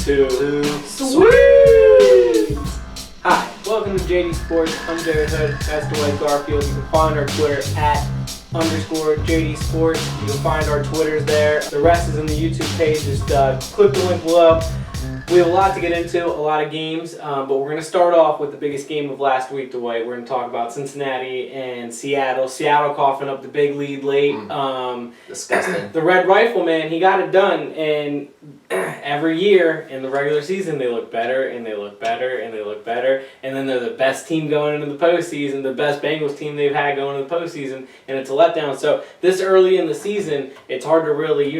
2. Sweet! Hi, welcome to JD Sports. I'm Jarrett Hood. That's Dwight Garfield. You can find our Twitter at _JD Sports. You can find our Twitters there. The rest is in the YouTube page. Just click the link below. We have a lot to get into, a lot of games, but we're going to start off with the biggest game of last week, Dwight. We're going to talk about Cincinnati and Seattle. Seattle coughing up the big lead late. Disgusting. The Red Rifle, man, he got it done, and every year in the regular season they look better, and they look better, and they look better, and then they're the best team going into the postseason, the best Bengals team they've had going into the postseason, and it's a letdown. So this early in the season, it's hard to really,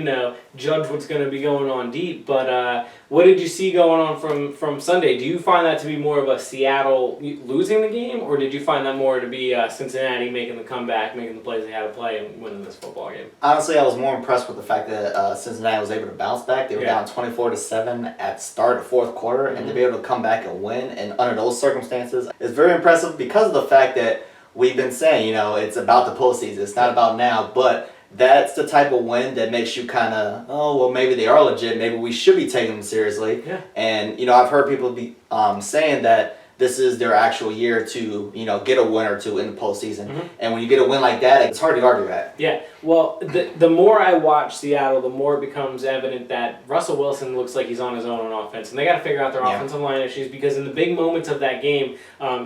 judge what's going to be going on deep, but what did you see going on from Sunday? Do you find that to be more of a Seattle losing the game, or did you find that more to be Cincinnati making the comeback, making the plays they had to play, and winning this football game? Honestly, I was more impressed with the fact that Cincinnati was able to bounce back. They were down 24-7 at start of fourth quarter, and to be able to come back and win, and under those circumstances, is very impressive because of the fact that we've been saying, it's about the postseason. It's not about now, but that's the type of win that makes you kind of, maybe they are legit. Maybe we should be taking them seriously. Yeah. And, I've heard people be saying that this is their actual year to, get a win or two in the postseason. Mm-hmm. And when you get a win like that, it's hard to argue that. Yeah. Well, the more I watch Seattle, the more it becomes evident that Russell Wilson looks like he's on his own on offense. And they got to figure out their offensive line issues, because in the big moments of that game,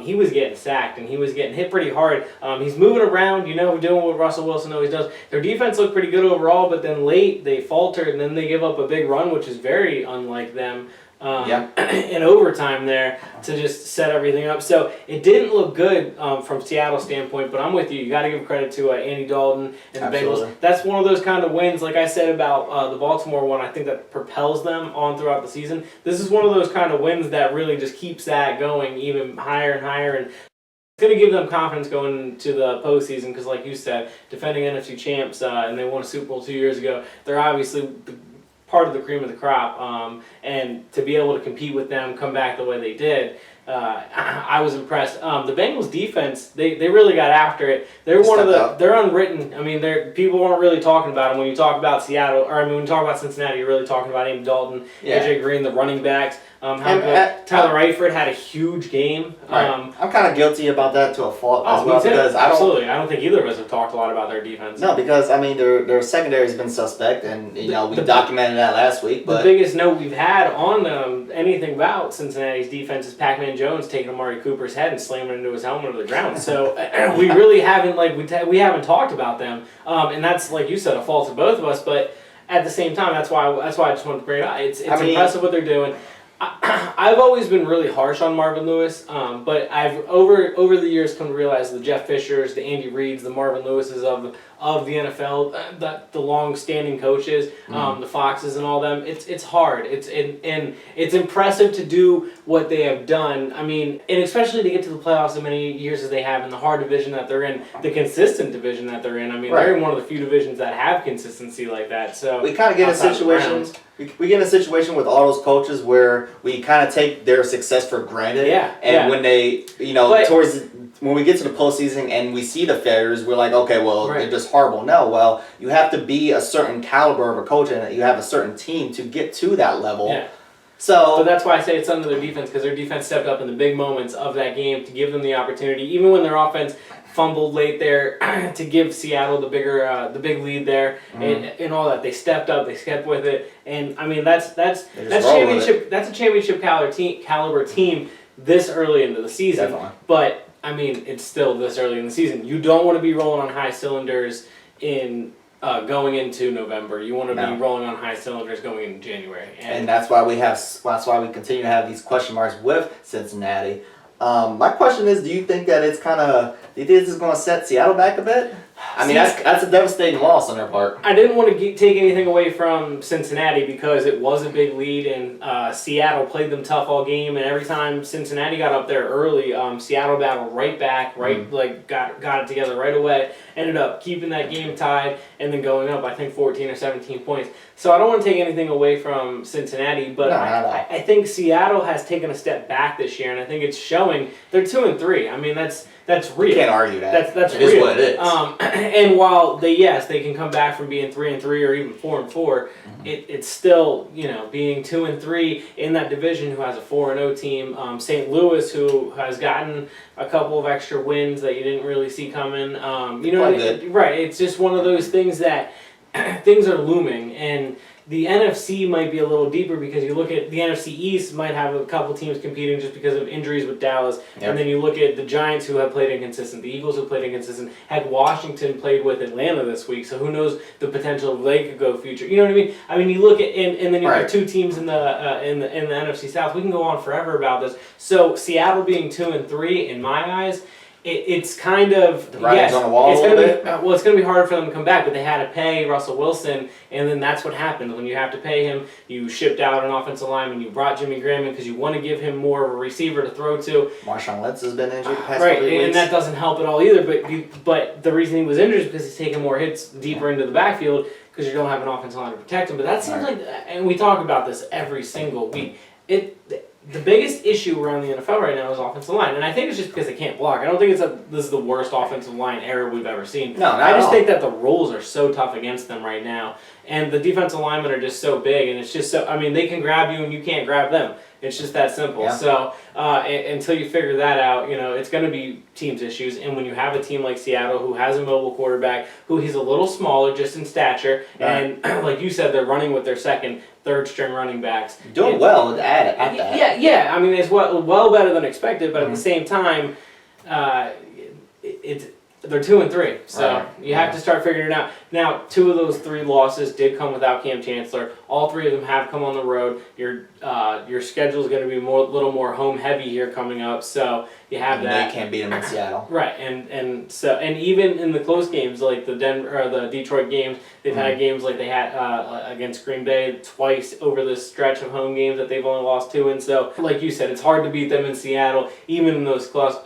he was getting sacked and he was getting hit pretty hard. He's moving around, doing what Russell Wilson always does. Their defense looked pretty good overall, but then late they faltered and then they give up a big run, which is very unlike them. In overtime there to just set everything up. So it didn't look good from Seattle's standpoint, but I'm with you. You got to give credit to Andy Dalton and the Bengals. That's one of those kind of wins, like I said about the Baltimore one, I think that propels them on throughout the season. This is one of those kind of wins that really just keeps that going even higher and higher, and it's going to give them confidence going into the postseason because, like you said, defending NFC champs, and they won a Super Bowl 2 years ago, they're obviously part of the cream of the crop, and to be able to compete with them, come back the way they did, I was impressed. The Bengals defense, they really got after it. They're unwritten. I mean, people weren't really talking about them when you talk about Seattle, when you talk about Cincinnati, you're really talking about Andy Dalton, AJ Green, the running backs. Tyler Eifert had a huge game. Right. I'm kind of guilty about that to a fault as well, because I don't think either of us have talked a lot about their defense. No, because their secondary has been suspect, and we documented that last week. But the biggest note we've had on anything about Cincinnati's defense is Pac-Man Jones taking Amari Cooper's head and slamming it into his helmet to the ground. So we really haven't we haven't talked about them, and that's, like you said, a fault of both of us. But at the same time, that's why I just wanted to bring it up. It's impressive what they're doing. I've always been really harsh on Marvin Lewis, but I've over the years come to realize the Jeff Fishers, the Andy Reids, the Marvin Lewises of the NFL, the long-standing coaches, the Foxes and all them. It's hard. It's impressive to do what they have done. I mean, and especially to get to the playoffs as many years as they have in the hard division that they're in, the consistent division that they're in. I mean, they're in one of the few divisions that have consistency like that. So we kind of get a situation. We get in a situation with all those coaches where we kind of take their success for granted. When they, when we get to the postseason and we see the failures, we're like, okay, well, they're just horrible. No, well, you have to be a certain caliber of a coach and you have a certain team to get to that level. Yeah. So that's why I say it's under their defense, because their defense stepped up in the big moments of that game to give them the opportunity, even when their offense fumbled late there to give Seattle the big lead there, and all that. They stepped up, they kept with it, and I mean that's a championship caliber team this early into the season. Definitely. But I mean, it's still this early in the season. You don't want to be rolling on high cylinders in going into November. You want to be rolling on high cylinders going into January. And that's why we continue to have these question marks with Cincinnati. My question is, do you think that this is going to set Seattle back a bit? I mean, that's a devastating loss on their part. I didn't want to take anything away from Cincinnati because it was a big lead, and Seattle played them tough all game. And every time Cincinnati got up there early, Seattle battled right back, got it together right away. Ended up keeping that game tied and then going up, I think, 14 or 17 points. So I don't want to take anything away from Cincinnati, but I think Seattle has taken a step back this year, and I think it's showing. They're 2-3. I mean, that's real. You can't argue that. That's it real. Is what it is. And while they can come back from being 3-3 or even 4-4, it's still being 2-3 in that division who has a 4-0 team. St. Louis who has gotten a couple of extra wins that you didn't really see coming. Right? It's just one of those things that things are looming and. The NFC might be a little deeper because you look at the NFC East might have a couple teams competing just because of injuries with Dallas. Yep. And then you look at the Giants who have played inconsistent, the Eagles who played inconsistent, had Washington played with Atlanta this week, so who knows the potential of they could go future. You know what I mean? I mean, you look at and then you have two teams in the NFC South. We can go on forever about this. So Seattle being 2-3 in my eyes. It's kind of the writing's on the wall it's a little bit. It's going to be harder for them to come back, but they had to pay Russell Wilson, and then that's what happened. When you have to pay him, you shipped out an offensive lineman, you brought Jimmy Graham in because you want to give him more of a receiver to throw to. Marshawn Lynch has been injured the past couple of weeks. And that doesn't help at all either. But the reason he was injured is because he's taking more hits deeper into the backfield because you don't have an offensive line to protect him. But that seems like, and we talk about this every single week. The biggest issue around the NFL right now is offensive line, and I think it's just because they can't block. I don't think this is the worst offensive line era we've ever seen. No, I just think that the rules are so tough against them right now, and the defensive linemen are just so big, and it's just so. I mean, they can grab you and you can't grab them. It's just that simple. Yeah. So until you figure that out, it's going to be teams' issues. And when you have a team like Seattle who has a mobile quarterback, who he's a little smaller just in stature, and like you said, they're running with their second, third string running backs. Doing well at that. Yeah. I mean, it's well better than expected, but at the same time, they're 2-3, so you have to start figuring it out. Now, 2 of those 3 losses did come without Cam Chancellor. All 3 of them have come on the road. Your schedule is going to be a little more home heavy here coming up, so you have that. They can't beat them in Seattle. Right, and even in the close games like the Denver or the Detroit games, they've had games like they had against Green Bay twice over this stretch of home games that they've only lost 2 in. So, like you said, it's hard to beat them in Seattle, even in those close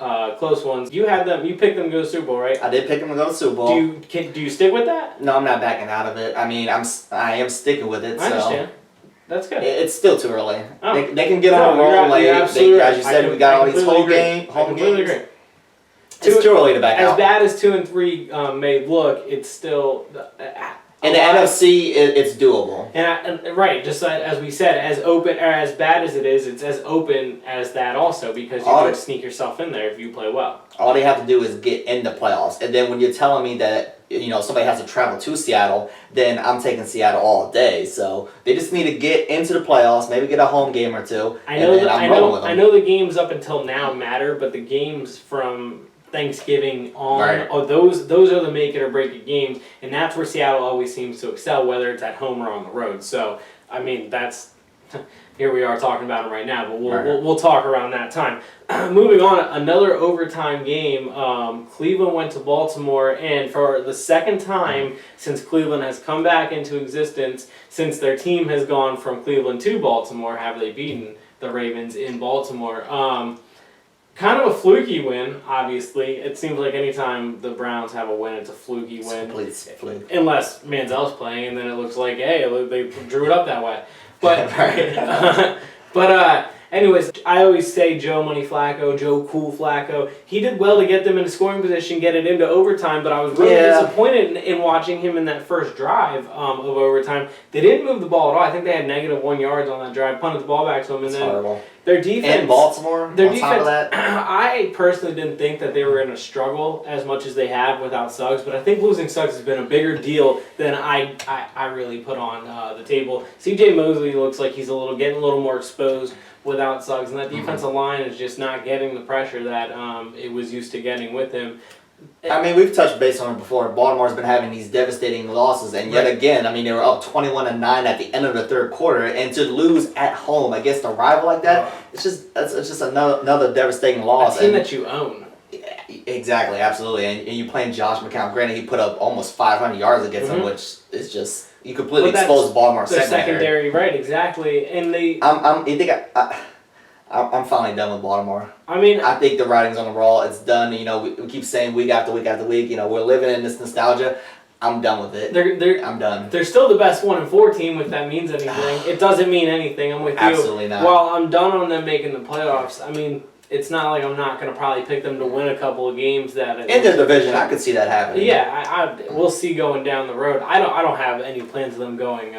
ones. You had them. You picked them to go to the Super Bowl, right? I did pick them to go to the Super Bowl. Do you stick with that? No, I'm not backing out of it. I mean, I am sticking with it. I understand. That's good. It's still too early. Oh. They can get on a roll late. As you said, we got all these home games. Agree. It's too early to back out. As bad as 2-3 may look, it's still. In the NFC, it's doable. And right, just as we said, as open or as bad as it is, it's as open as that also because you can sneak yourself in there if you play well. All they have to do is get in the playoffs, and then when you're telling me that somebody has to travel to Seattle, then I'm taking Seattle all day. So they just need to get into the playoffs, maybe get a home game or 2. I know the games up until now matter, but the games from Thanksgiving on, those are the make it or break it games, and that's where Seattle always seems to excel, whether it's at home or on the road. So, I mean, that's here we are talking about them right now, but we'll talk around that time. Moving on, another overtime game. Cleveland went to Baltimore, and for the second time since Cleveland has come back into existence, since their team has gone from Cleveland to Baltimore, have they beaten the Ravens in Baltimore. Kind of a fluky win, obviously. It seems like anytime the Browns have a win, it's a fluky win. It's a fluke. Unless Manziel's playing, and then it looks like, hey, they drew it up that way. But, anyways, I always say Joe Money Flacco, Joe Cool Flacco. He did well to get them into scoring position, get it into overtime, but I was really disappointed in watching him in that first drive of overtime. They didn't move the ball at all. I think they had -1 yards on that drive, punted the ball back to him, and then horrible. Their defense in Baltimore, top of that. I personally didn't think that they were going to struggle as much as they have without Suggs, but I think losing Suggs has been a bigger deal than I really put on the table. C.J. Mosley looks like he's getting a little more exposed without Suggs, and that defensive line is just not getting the pressure that it was used to getting with him. I mean, we've touched base on it before. Baltimore's been having these devastating losses, and yet again, I mean, they were up 21-9 at the end of the third quarter, and to lose at home against a rival like that, it's just another devastating loss. A team that you own. Exactly, absolutely, and you playing Josh McCown. Granted, he put up almost 500 yards against them, which is just you completely exposed Baltimore's secondary. Right, exactly, and they. I'm finally done with Baltimore. I mean, I think the writing's on the wall. It's done. We keep saying week after week after week. We're living in this nostalgia. I'm done with it. I'm done. They're still the best 1-4 team, if that means anything. It doesn't mean anything. I'm with you. Absolutely not. While I'm done on them making the playoffs, I mean, it's not like I'm not going to probably pick them to win a couple of games that in their division. I could see that happening. Yeah, we'll see going down the road. I don't have any plans of them going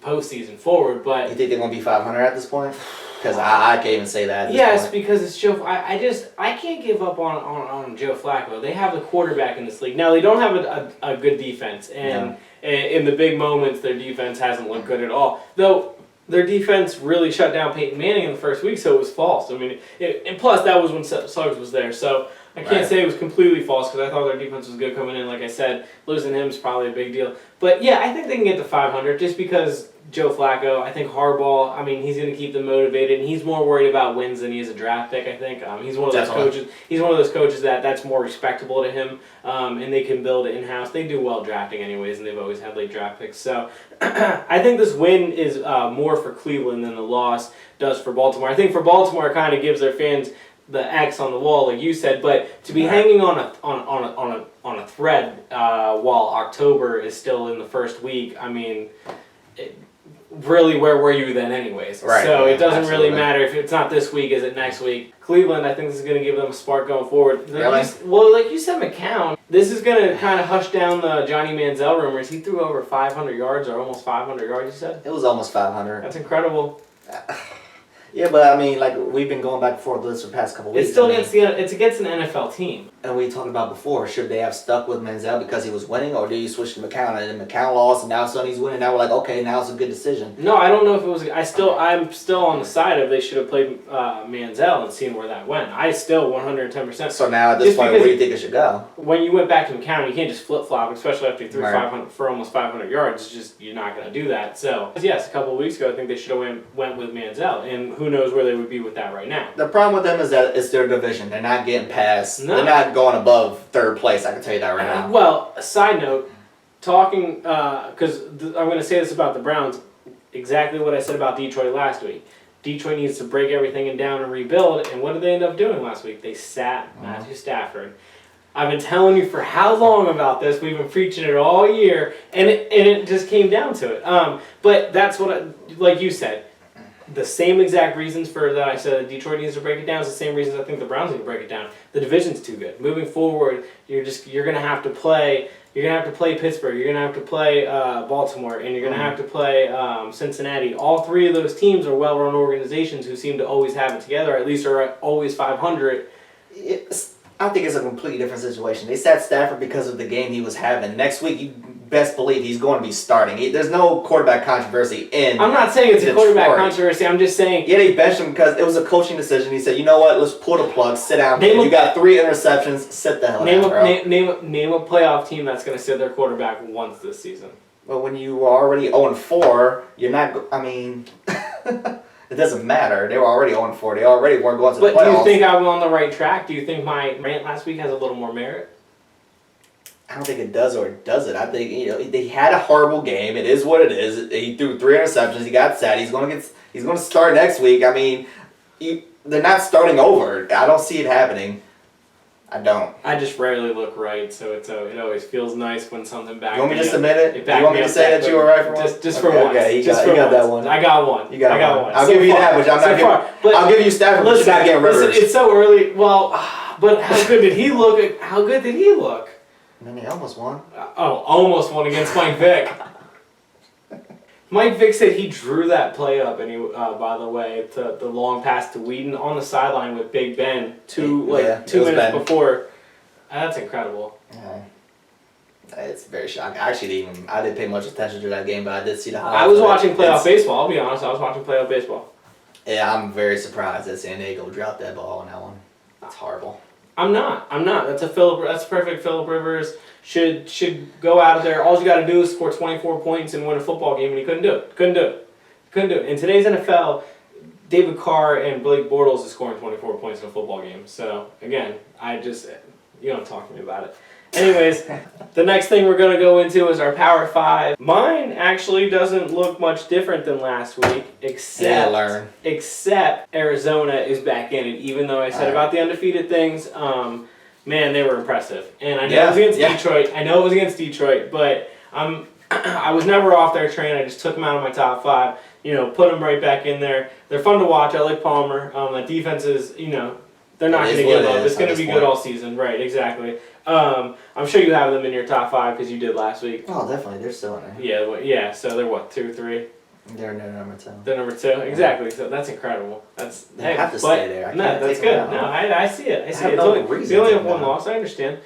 postseason forward, but you think they're going to be 500 at this point? Because I can't even say that. Yes, because it's Joe. I can't give up on Joe Flacco. They have the quarterback in this league. Now they don't have a good defense, and in the big moments, their defense hasn't looked good at all. Though their defense really shut down Peyton Manning in the first week, so it was false. I mean, and plus that was when Suggs was there, so I can't say it was completely false because I thought their defense was good coming in. Like I said, losing him is probably a big deal. But yeah, I think they can get to 500 just because Joe Flacco. I think Harbaugh. I mean, he's going to keep them motivated, and he's more worried about wins than he is a draft pick. I think he's one of those coaches. He's one of those coaches that's more respectable to him, and they can build it in house. They do well drafting anyways, and they've always had late draft picks. So I think this win is more for Cleveland than the loss does for Baltimore. I think for Baltimore, it kind of gives their fans the X on the wall, like you said, but to be hanging on a thread while October is still in the first week, I mean, really, where were you then, anyways? Right. So it doesn't really matter if it's not this week. Is it next week? Cleveland, I think this is going to give them a spark going forward. Really? Like you said, McCown. This is going to kind of hush down the Johnny Manziel rumors. He threw over 500 yards or almost 500 yards. You said it was almost 500. That's incredible. Yeah, but I mean, like we've been going back and forth with this for the past couple weeks. It's still it's against an NFL team. And we talked about before, should they have stuck with Manziel because he was winning, or do you switch to McCown and then McCown lost and now suddenly he's winning? Now we're like, okay, now it's a good decision. No, I don't know if it was. I'm still on the side of they should have played Manziel and seen where that went. I still 110%. So now at this point, where do you think it should go? When you went back to McCown, you can't just flip flop, especially after you threw 500 for almost 500 yards. It's just you're not going to do that. So yes, a couple of weeks ago, I think they should have went with Manziel, and who knows where they would be with that right now. The problem with them is that it's their division. They're not getting past. No. They're not going above third place. I can tell you that right now. Well, a side note, talking because I'm going to say this about the Browns, exactly what I said about Detroit last week. Detroit needs to break everything down and rebuild. And what did they end up doing last week? They sat Matthew Stafford. I've been telling you for how long about this. We've been preaching it all year, and it just came down to it. But that's what, like you said, the same exact reasons for that I said Detroit needs to break it down is the same reasons I think the Browns need to break it down. The division's too good. Moving forward, you're gonna have to play. You're gonna have to play Pittsburgh. You're gonna have to play Baltimore, and you're gonna have to play Cincinnati. All three of those teams are well-run organizations who seem to always have it together. At least are always 500. I think it's a completely different situation. They sat Stafford because of the game he was having. Next week, you best believe he's going to be starting. There's no quarterback controversy in I'm not saying it's Detroit. A quarterback controversy. I'm just saying. Yeah, they benched him because it was a coaching decision. He said, you know what, let's pull the plug, sit down. You got 3 interceptions, sit the hell down, bro. Name a playoff team that's going to sit their quarterback once this season. But when you are already 0-4, you're not, I mean... It doesn't matter. They were already 0-4. They already weren't going to the playoffs. But do you think I'm on the right track? Do you think my rant last week has a little more merit? I don't think it does or it doesn't. I think they had a horrible game. It is what it is. He threw 3 interceptions. He got sad. He's going to start next week. I mean, they're not starting over. I don't see it happening. I don't. I just rarely look right, so it always feels nice when something backs. You want me to submit it? You want me to say that you were right for once? Just for once. Okay, you got that one. I got one. You got one. I'll give you that, which I'm not giving. I'll give you Stafford, but you're not getting Rivers. It's so early. Well, but how good did he look? How good did he look? And then he almost won. Almost won against Mike Vick. Mike Vick said he drew that play up, and he, by the way, the long pass to Whedon on the sideline with Big Ben 2 minutes before. That's incredible. Yeah. It's very shocking. Actually, I didn't pay much attention to that game, but I did see the highlights. I was watching playoff baseball. I'll be honest. I was watching playoff baseball. Yeah, I'm very surprised that San Diego dropped that ball on that one. That's horrible. I'm not. That's perfect. Phillip Rivers should go out of there. All you got to do is score 24 points and win a football game, and he couldn't do it. In today's NFL, David Carr and Blake Bortles is scoring 24 points in a football game. So again, you don't talk to me about it. Anyways, the next thing we're going to go into is our Power 5. Mine actually doesn't look much different than last week, except Arizona is back in it. Even though I said about the undefeated things, man, they were impressive. And I know it was against Detroit. I know it was against Detroit, but I was never off their train. I just took them out of my top 5. put them right back in there. They're fun to watch. I like Palmer. That defense is, they're not going to give up. It's going to be good all season. Right, exactly. I'm sure you have them in your top 5 because you did last week. Oh, definitely. They're still in there. Yeah. So they're what, 2 or 3? They're number 2. They're number 2, exactly. So that's incredible. They have to stay there. That's good. No, I see it. I see it. They only have one loss. I understand.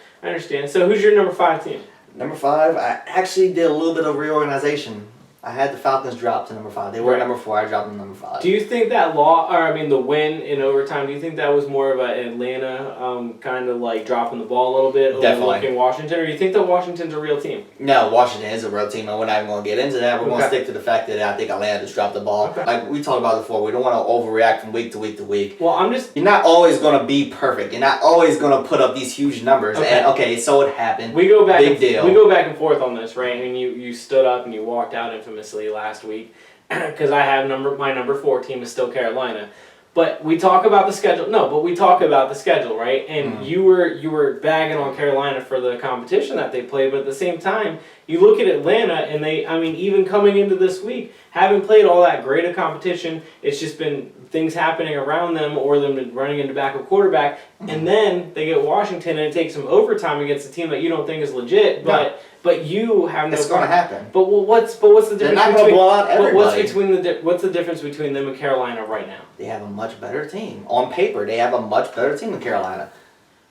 So who's your number 5 team? Number 5, I actually did a little bit of reorganization. I had the Falcons drop to number 5. They were number 4. I dropped them to number 5. Do you think that the win in overtime, do you think that was more of an Atlanta kind of like dropping the ball a little bit, overlooking Washington, or do you think that Washington's a real team? No, Washington is a real team, and we're not even going to get into that. We're going to stick to the fact that I think Atlanta just dropped the ball. Okay. Like we talked about before, we don't want to overreact from week to week to week. Well, You're not always going to be perfect. You're not always going to put up these huge numbers. Okay. And so it happened. We go back. Big deal. We go back and forth on this, right? And you stood up and you walked out infamously last week. Because I have my number 4 team is still Carolina, but we talk about the schedule. No, but we talk about the schedule, right? And you were bagging on Carolina for the competition that they played, but at the same time, you look at Atlanta and even coming into this week, haven't played all that great a competition. It's just been things happening around them or them running into backup quarterback, and then they get Washington and it takes some overtime against a team that you don't think is legit, but you have no. It's going to happen. But what's the difference? They're not going to blow out everybody. What's the difference between them and Carolina right now? They have a much better team. On paper, they have a much better team than Carolina.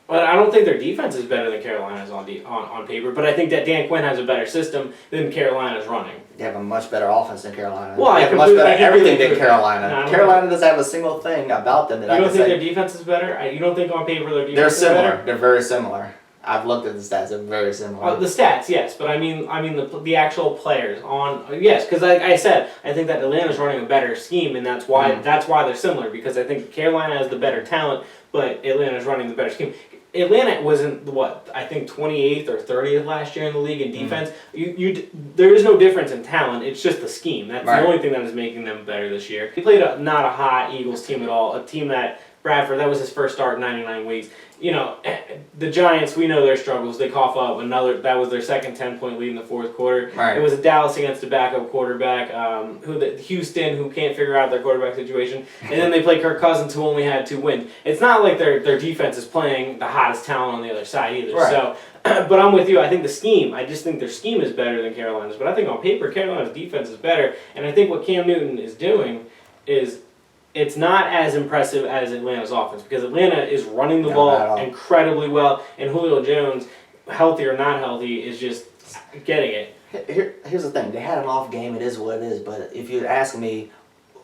But I don't think their defense is better than Carolina's on paper. But I think that Dan Quinn has a better system than Carolina's running. They have a much better offense than Carolina. Well, they have much better everything than Carolina. No, Carolina doesn't have a single thing about them that I can say. You don't think their defense is better? You don't think on paper their defense is better? They're similar. They're very similar. I've looked at the stats. They're very similar. The stats, yes, but I mean the actual players yes, because like I said, I think that Atlanta's running a better scheme, and that's why they're similar, because I think Carolina has the better talent, but Atlanta's running the better scheme. Atlanta wasn't I think 28th or 30th last year in the league in defense. There is no difference in talent. It's just the scheme. That's the only thing that is making them better this year. He played not a hot Eagles team at all. A team that Bradford, that was his first start in 99 weeks. The Giants, we know their struggles. They cough up that was their second 10-point lead in the fourth quarter. Right. It was a Dallas against a backup quarterback, Houston, who can't figure out their quarterback situation. And then they play Kirk Cousins, who only had 2 wins. It's not like their defense is playing the hottest talent on the other side either. Right. So, but I'm with you. I think I just think their scheme is better than Carolina's. But I think on paper, Carolina's defense is better. And I think what Cam Newton is doing is it's not as impressive as Atlanta's offense, because Atlanta is running the ball incredibly well, and Julio Jones, healthy or not healthy, is just getting it. Here's the thing. They had an off game. It is what it is. But if you'd ask me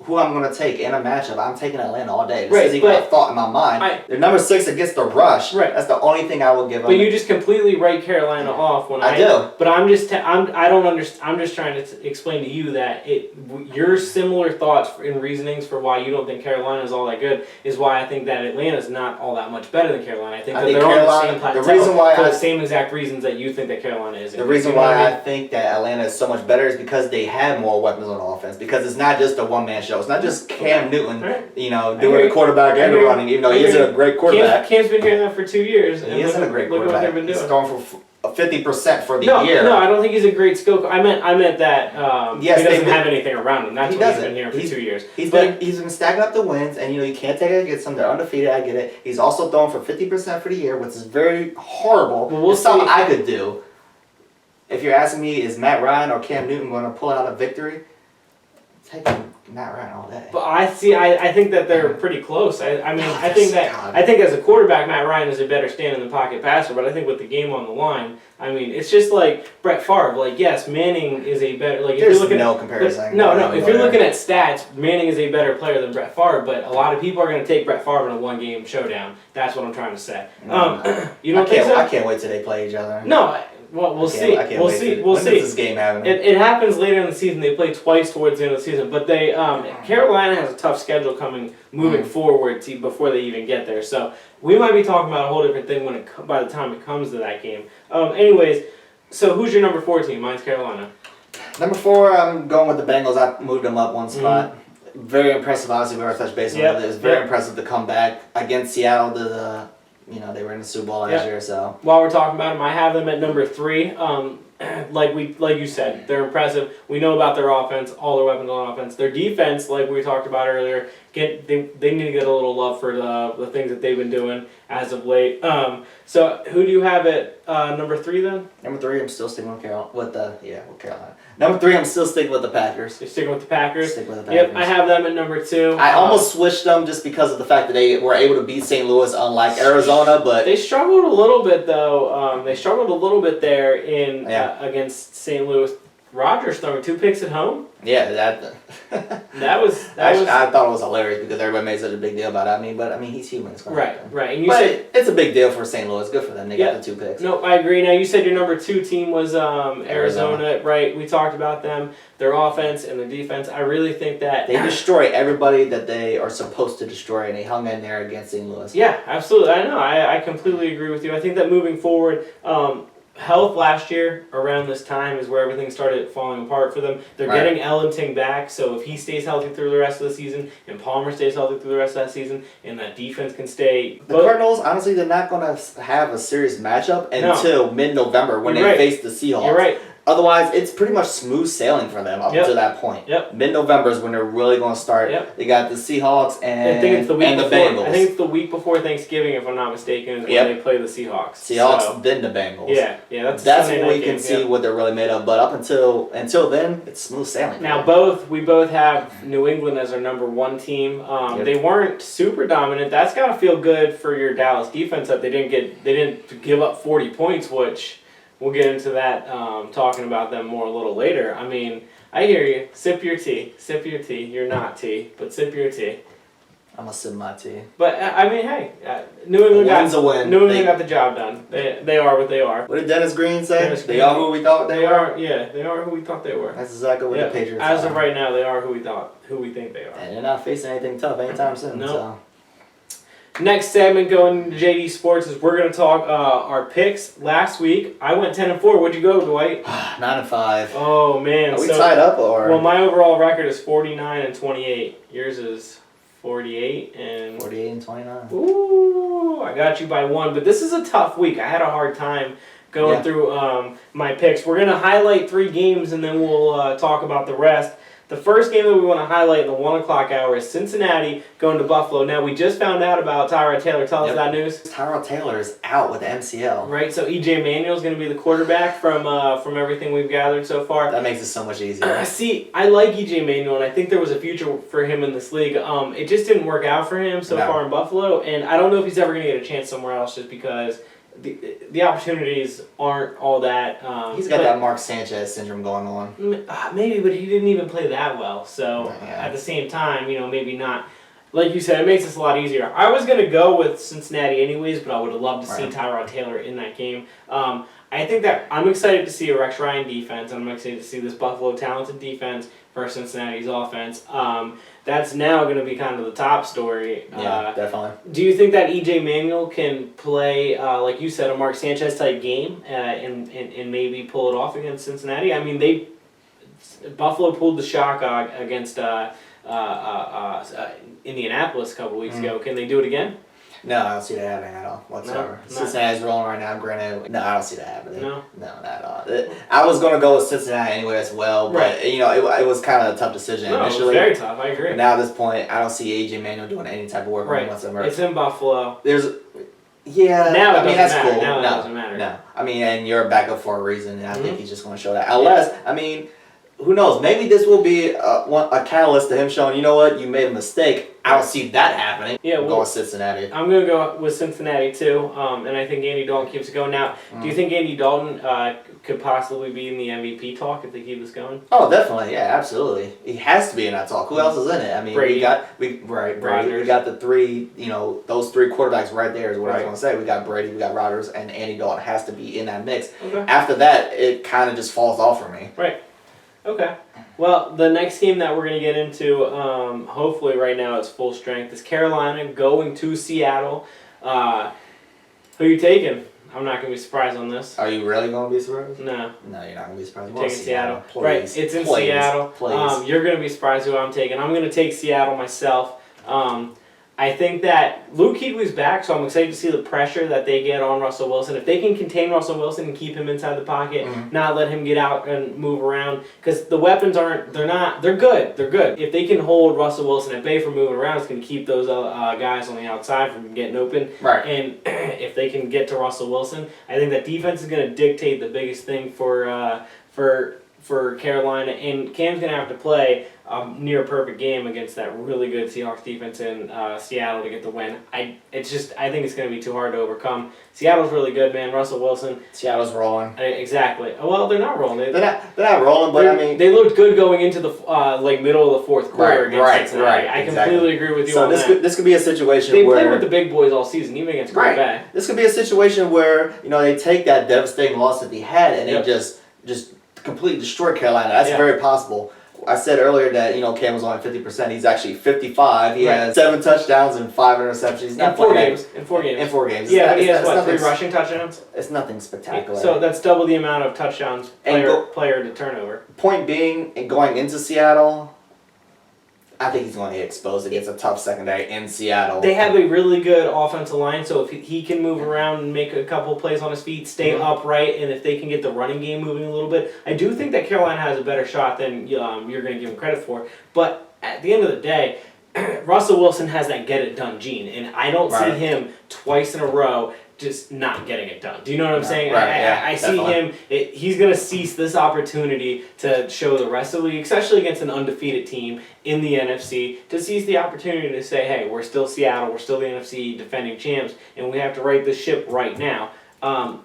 who I'm going to take in a matchup, I'm taking Atlanta all day. This is even a thought in my mind. They're number 6 against the rush. Right. That's the only thing I will give them. But you just completely write Carolina off when I do. But I'm just I don't understand. I'm just trying to explain to you that your similar thoughts and reasonings for why you don't think Carolina is all that good is why I think that Atlanta is not all that much better than Carolina. I think that they're on the same plateau for the same exact reasons that you think that Carolina is. The reason why I think that Atlanta is so much better is because they have more weapons on offense. Because it's not just a one-man show. It's not just Cam Newton, doing the quarterback and the running, even though he is a great quarterback. Cam's been hearing that for 2 years. He isn't a great quarterback. Look what they've been doing. He's throwing for 50% for the year. No, I don't think he's a great skill. I meant that he doesn't have anything around him. That's why he's been here for 2 years. He's been stacking up the wins, and you can't take it against them. They're undefeated. I get it. He's also throwing for 50% for the year, which is very horrible. Well, it's something I could do. If you're asking me, is Matt Ryan or Cam Newton going to pull out a victory? Take Matt Ryan all day. But I think that they're pretty close. I think as a quarterback, Matt Ryan is a better stand in the pocket passer. But I think with the game on the line, it's just like Brett Favre. Like, yes, Manning is a better. Like, there's no comparison. No. If you're looking at stats, Manning is a better player than Brett Favre. But a lot of people are going to take Brett Favre in a one-game showdown. That's what I'm trying to say. You don't think so? I can't wait till they play each other. No. Well, we'll see. We'll see. When does this game happen? It happens later in the season. They play twice towards the end of the season, but they Carolina has a tough schedule moving forward before they even get there. So we might be talking about a whole different thing by the time it comes to that game. Anyways, so who's your number 4 team? Mine's Carolina. Number 4, I'm going with the Bengals. I moved them up one spot. Very impressive. Obviously, we already touched base on it. It was very impressive to come back against Seattle. They were in the Super Bowl last year, so. While we're talking about them, I have them at number 3. like you said, they're impressive. We know about their offense, all their weapons on offense. Their defense, like we talked about earlier, they need to get a little love for the things that they've been doing as of late. So who do you have at number 3 then? Number 3, I'm still sticking with Carolina. Number 3, I'm still sticking with the Packers. You're sticking with the Packers? Stick with the Packers. Yep, I have them at number 2. I almost switched them just because of the fact that they were able to beat St. Louis, unlike Arizona, but they struggled a little bit though. They struggled a little bit there in against St. Louis. Rodgers throwing 2 picks at home. Yeah, that was. I thought it was hilarious because everybody made such a big deal about it. But he's human. It's right. And you said it's a big deal for St. Louis. Good for them. They got the 2 picks. No, I agree. Now you said your number 2 team was Arizona, right? We talked about them, their offense and their defense. I really think that they destroy everybody that they are supposed to destroy, and they hung in there against St. Louis. Yeah, absolutely. I know. I completely agree with you. I think that moving forward. Health last year around this time is where everything started falling apart for them. They're getting Ellington back, so if he stays healthy through the rest of the season, and Palmer stays healthy through the rest of that season, and that defense can stay. The Cardinals, honestly, they're not going to have a serious matchup until mid-November when they face the Seahawks. You're right. Otherwise, it's pretty much smooth sailing for them up until that point. Mid-November is when they're really going to start. They got the Seahawks and the Bengals. I think it's the week before Thanksgiving, if I'm not mistaken, is when they play the Seahawks. Then the Bengals. Yeah, that's when we can see what they're really made of. But up until then, it's smooth sailing. Now, we both have New England as our number 1 team. They weren't super dominant. That's got to feel good for your Dallas defense that they didn't give up 40 points, which. We'll get into that, talking about them more a little later. I mean, I hear you. Sip your tea. Sip your tea. You're not tea, but sip your tea. I'm going to sip my tea. But, I mean, hey, New England got the job done. They are what they are. What did Dennis Green say? They are who we thought they were? They are who we thought they were. That's exactly what the Patriots are. As of right now, they are who we think they are. And they're not facing anything tough anytime soon. No. So. Next segment going to JD Sports is we're going to talk our picks. Last week, I went 10-4. What'd you go, Dwight? 9-5. Oh, man. Are we tied up or? Well, my overall record is 49-28. Yours is 48 and 29. Ooh, I got you by 1. But this is a tough week. I had a hard time going through my picks. We're going to highlight 3 games and then we'll talk about the rest. The first game that we want to highlight in the 1 o'clock hour is Cincinnati going to Buffalo. Now, we just found out about Tyrod Taylor. Tell us that news. Tyrod Taylor is out with MCL. Right, so E.J. Manuel is going to be the quarterback from everything we've gathered so far. That makes it so much easier. See, I like E.J. Manuel, and I think there was a future for him in this league. It just didn't work out for him so far in Buffalo, and I don't know if he's ever going to get a chance somewhere else just because the opportunities aren't all that. He's got that Mark Sanchez syndrome going on. Maybe, but he didn't even play that well. So at the same time, maybe not. Like you said, it makes this a lot easier. I was going to go with Cincinnati anyways, but I would have loved to see Tyrod Taylor in that game. I think that I'm excited to see a Rex Ryan defense, and I'm excited to see this Buffalo talented defense versus Cincinnati's offense. That's now going to be kind of the top story. Yeah, definitely. Do you think that E.J. Manuel can play, like you said, a Mark Sanchez type game and maybe pull it off against Cincinnati? I mean, Buffalo pulled the shock against Indianapolis a couple weeks ago. Can they do it again? No, I don't see that happening at all whatsoever. Cincinnati's rolling right now, granted. No, I don't see that happening. No, not at all. I was going to go with Cincinnati anyway as well, but it was kind of a tough decision initially. It was very tough, I agree. But now at this point, I don't see A.J. Manuel doing any type of work whatsoever. It's in Buffalo. Now that's matter. cool. Now it doesn't matter. No, I mean, and you're a backup for a reason, and I think he's just going to show that. Unless, I mean, who knows? Maybe this will be a catalyst to him showing, you know what, you made a mistake. I don't see that happening. Yeah, we'll go with Cincinnati. I'm going to go with Cincinnati too, and I think Andy Dalton keeps it going. Now, do you think Andy Dalton could possibly be in the MVP talk if they keep this going? Oh, definitely. Yeah, absolutely. He has to be in that talk. Who else is in it? I mean, Brady. we got the 3, those 3 quarterbacks right there is what I was going to say. We got Brady, we got Rodgers, and Andy Dalton has to be in that mix. Okay. After that, it kind of just falls off for me. Right. Okay. Well, the next game that we're going to get into, hopefully right now it's full strength, is Carolina going to Seattle. Who are you taking? I'm not going to be surprised on this. Are you really going to be surprised? No. No, you're not going to be surprised. You're taking Seattle. Please. Right, it's in Seattle. Please. You're going to be surprised who I'm taking. I'm going to take Seattle myself. I think that Luke Kuechly's back, so I'm excited to see the pressure that they get on Russell Wilson. If they can contain Russell Wilson and keep him inside the pocket, not let him get out and move around, because the weapons they're good. They're good. If they can hold Russell Wilson at bay from moving around, it's going to keep those guys on the outside from getting open. Right. And if they can get to Russell Wilson, I think that defense is going to dictate the biggest thing for Carolina, and Cam's going to have to play a near perfect game against that really good Seahawks defense in Seattle to get the win. I think it's going to be too hard to overcome. Seattle's really good, man. Russell Wilson. Seattle's rolling. Exactly. Well, they're not rolling. They're not rolling, but I mean they looked good going into the middle of the fourth quarter against Cincinnati. Right. I completely agree with you so on that. This could be a situation they where played with the big boys all season, even against Green Bay. This could be a situation where they take that devastating loss that they had and they just completely destroy Carolina. That's very possible. I said earlier that Cam was only 50%. He's actually 55. He has 7 touchdowns and 5 interceptions. He's not in 4 games. In 4 games. In 4 games. Yeah, he has 3 rushing touchdowns? It's nothing spectacular. So that's double the amount of touchdowns player to turnover. Point being, going into Seattle, I think he's going to get exposed against a tough secondary in Seattle. They have a really good offensive line, so if he can move around and make a couple plays on his feet, stay upright, and if they can get the running game moving a little bit, I do think that Carolina has a better shot than you're going to give him credit for. But at the end of the day, Russell Wilson has that get-it-done gene, and I don't see him twice in a row just not getting it done. Do you know what I'm saying? I see him, he's going to seize this opportunity to show the rest of the league, especially against an undefeated team in the NFC, to seize the opportunity to say, hey, we're still Seattle, we're still the NFC defending champs, and we have to right the ship right now.